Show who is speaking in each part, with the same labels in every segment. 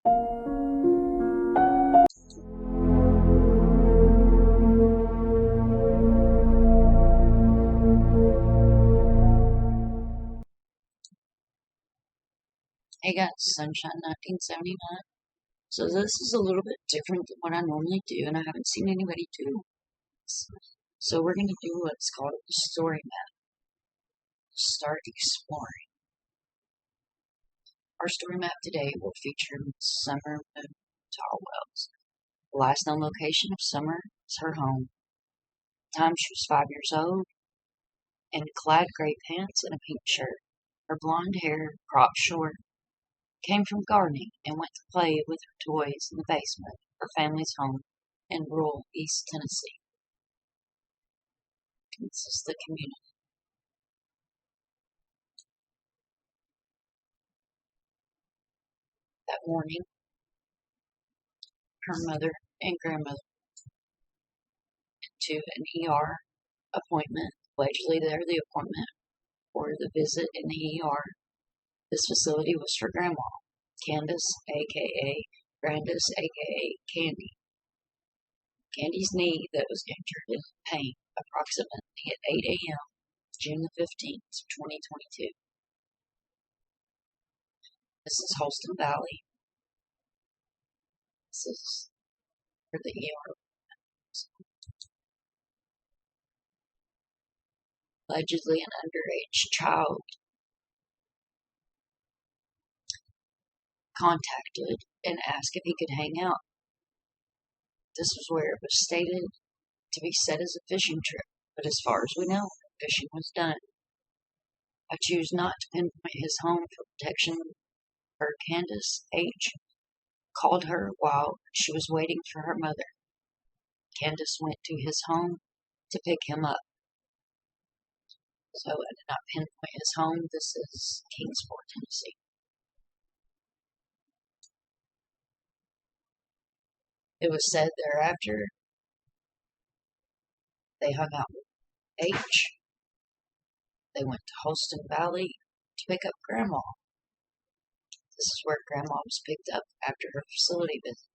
Speaker 1: Hey guys, Sunshine1979. So this is a little bit different than what I normally do, and I haven't seen anybody do this. So we're going to do what's called a story map. Start exploring. Our story map today will feature Summer Moon Tallwells. The last known location of Summer is her home. The time she was 5 years old, and clad gray pants and a pink shirt. Her blonde hair, cropped short, came from gardening and went to play with her toys in the basement of her family's home in rural East Tennessee. This is the community. That morning, her mother and grandmother went to an ER appointment. Allegedly, they're the appointment for the visit in the ER. This facility was for Grandma, Candace, aka Grandis, aka Candy. Candy's knee that was injured in pain approximately at 8 a.m. June the 15th, 2022. This is Holston Valley. This is where the ER was. Allegedly, an underage child contacted and asked if he could hang out. This was where it was stated to be set as a fishing trip, but as far as we know, fishing was done. I choose not to pinpoint his home for protection. Her Candace H. called her while she was waiting for her mother. Candace went to his home to pick him up. So I did not pinpoint his home. This is Kingsport, Tennessee. It was said thereafter they hung out with H. They went to Holston Valley to pick up Grandma. This is where Grandma was picked up after her facility visit.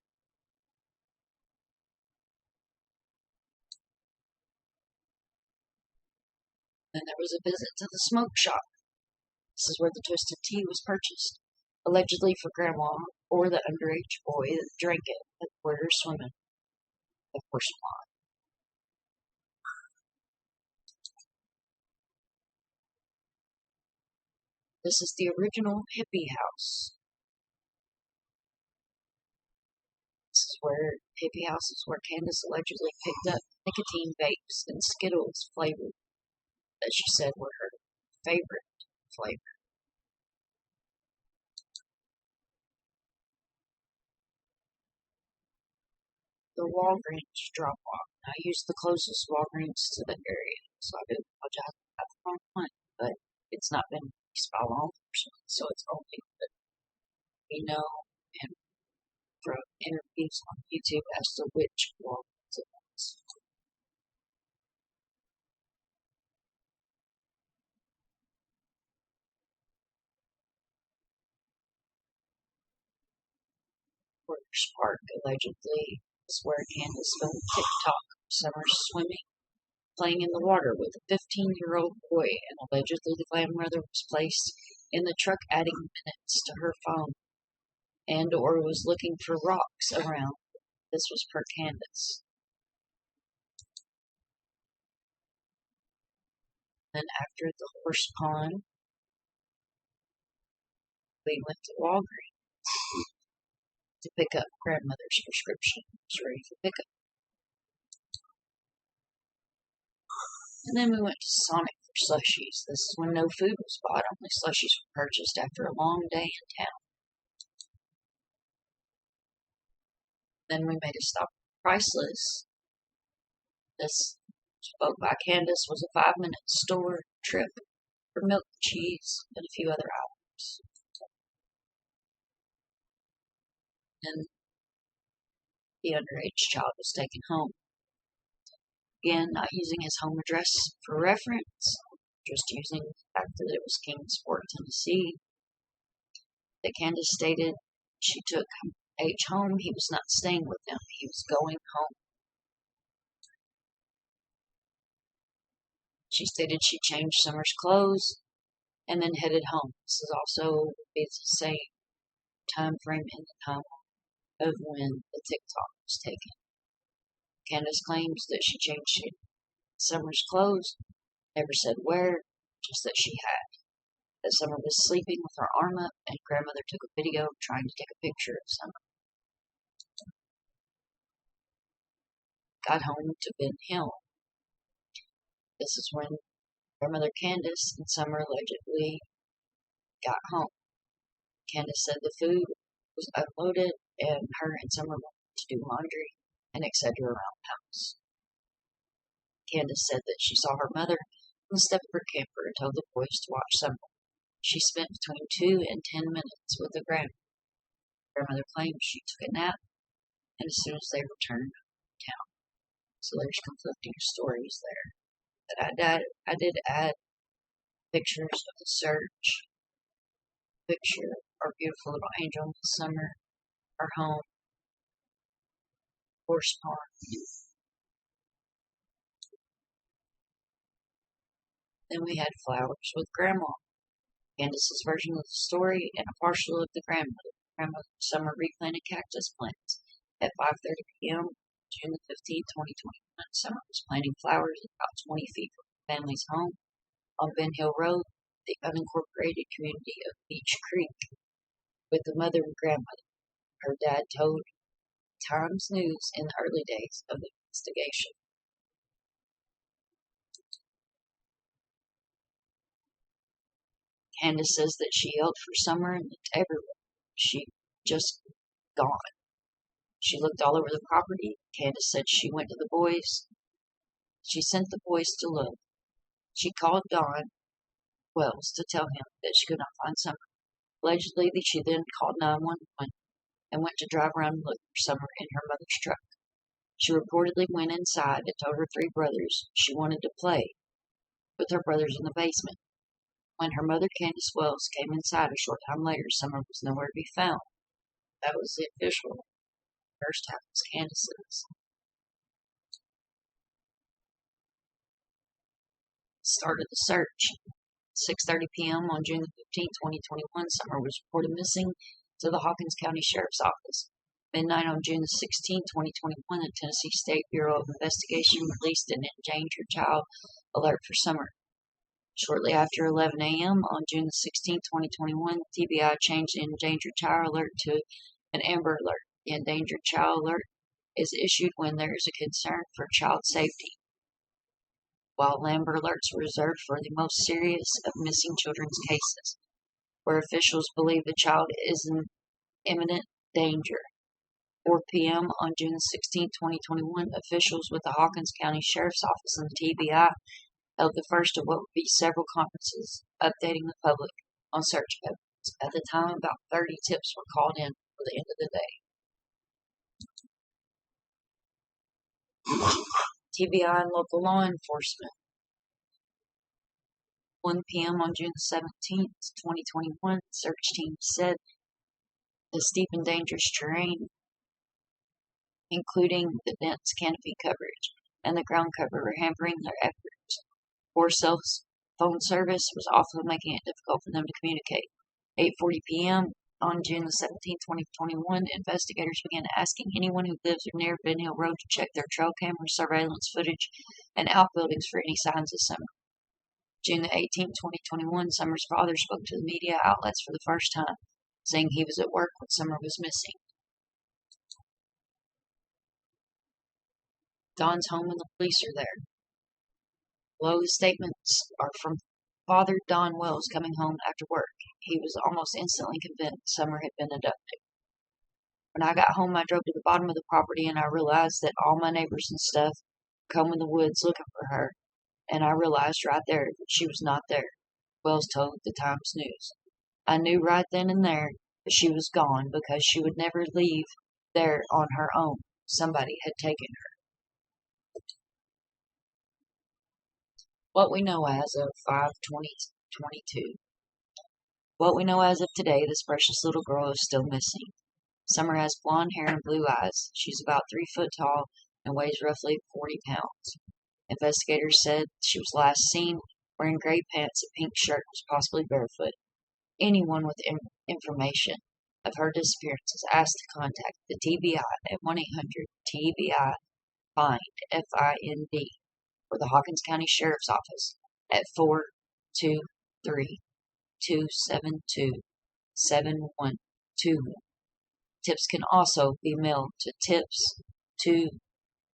Speaker 1: Then there was a visit to the smoke shop. This is where the twisted tea was purchased, allegedly for Grandma or the underage boy that drank it at where her swimming. Of course not. This is the original hippie house. This is where hippie house is where Candace allegedly picked up nicotine vapes and Skittles flavored that she said were her favorite flavor. The Walgreens drop off. I used the closest Walgreens to the area, so I do apologize about the wrong one, but it's not been released by law enforcement, so it's only that we know and from interviews on YouTube as to which Walgreens it was. Workers Park allegedly is where Candace filmed TikTok of Summer swimming, playing in the water with a 15-year-old boy, and allegedly the grandmother was placed in the truck adding minutes to her phone and or was looking for rocks around. This was per Candace. Then after the horse pond, we went to Walgreens to pick up grandmother's prescription. It was ready for pickup. And then we went to Sonic for slushies. This is when no food was bought, only slushies were purchased after a long day in town. Then we made a stop at Priceless. This, spoke by Candace, was a 5-minute store trip for milk, cheese, and a few other items. And the underage child was taken home. Again, not using his home address for reference, just using the fact that it was Kingsport, Tennessee. That Candace stated She took H home. He was not staying with them. He was going home. She stated she changed Summer's clothes and then headed home. This is also the same time frame in the timeline of when the TikTok was taken. Candace claims that she changed Summer's clothes, never said where, just that she had. That Summer was sleeping with her arm up, and grandmother took a video trying to take a picture of Summer. Got home to Ben Hill. This is when grandmother Candace and Summer allegedly got home. Candace said the food was unloaded, and her and Summer wanted to do laundry and etc. around the house. Candace said that she saw her mother on the step of her camper and told the boys to watch Summer. She spent between 2 and 10 minutes with the grandmother. Grandmother claimed she took a nap, and as soon as they returned to town. So there's conflicting stories there. But I did add pictures of the search, picture of our beautiful little angel in the summer, our home, horse pond. Then we had flowers with Grandma. Candace's version of the story and a partial of the grandmother. Grandmother Summer replanted cactus plants. At 5:30 p.m., June the 15th, 2021, Summer was planting flowers about 20 feet from her family's home on Ben Hill Road, the unincorporated community of Beach Creek, with the mother and grandmother. Her dad told Times News in the early days of the investigation. Candace says that she yelled for Summer and looked everywhere. She just gone. She looked all over the property. Candace said she went to the boys. She sent the boys to look. She called Don Wells to tell him that she could not find Summer. Allegedly, she then called 911 and went to drive around and look for Summer in her mother's truck. She reportedly went inside and told her 3 brothers she wanted to play with her brothers in the basement. When her mother, Candace Wells, came inside a short time later, Summer was nowhere to be found. That was the official. First half was Candace's. Started the search. 6:30 p.m. on June 15, 2021, Summer was reported missing to the Hawkins County Sheriff's Office. Midnight on June 16, 2021, the Tennessee State Bureau of Investigation released an endangered child alert for Summer. Shortly after 11 a.m. on June 16, 2021, TBI changed the endangered child alert to an Amber Alert. The endangered child alert is issued when there is a concern for child safety, while Amber Alerts are reserved for the most serious of missing children's cases, where officials believe the child is in imminent danger. 4 p.m. on June 16, 2021, officials with the Hawkins County Sheriff's Office and the TBI held the first of what would be several conferences updating the public on search evidence. At the time, about 30 tips were called in for the end of the day. TBI and local law enforcement. 1 p.m. on June 17, 2021, search team said the steep and dangerous terrain, including the dense canopy coverage and the ground cover, were hampering their efforts. Poor cell phone service was also making it difficult for them to communicate. 8:40 p.m. on June 17, 2021, investigators began asking anyone who lives near Ben Hill Road to check their trail camera surveillance footage and outbuildings for any signs of Summer. June 18, 2021, Summer's father spoke to the media outlets for the first time, saying he was at work when Summer was missing. Don's home and the police are there. Below the statements are from Father Don Wells coming home after work. He was almost instantly convinced Summer had been abducted. When I got home, I drove to the bottom of the property and I realized that all my neighbors and stuff combing the woods looking for her, and I realized right there that she was not there, Wells told the Times News. I knew right then and there that she was gone because she would never leave there on her own. Somebody had taken her. What we know as of 5/20/22. What we know as of today, this precious little girl is still missing. Summer has blonde hair and blue eyes. She's about 3 foot tall and weighs roughly 40 pounds. Investigators said she was last seen wearing gray pants, a pink shirt, was possibly barefoot. Anyone with information of her disappearance is asked to contact the TBI at 1-800-TBI-FIND, FIND, or the Hawkins County Sheriff's Office at 423-272-7121. Tips can also be mailed to tips to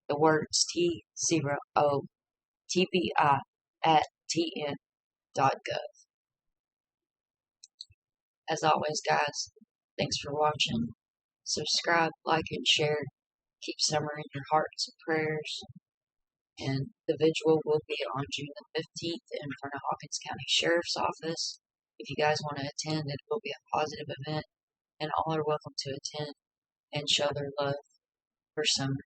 Speaker 1: the words T0O TBI at tn.gov. As always, guys, thanks for watching. Subscribe, like, and share. Keep Summer in your hearts and prayers. And the vigil will be on June the 15th in front of Hawkins County Sheriff's Office. If you guys want to attend, it will be a positive event, and all are welcome to attend and show their love for Summer.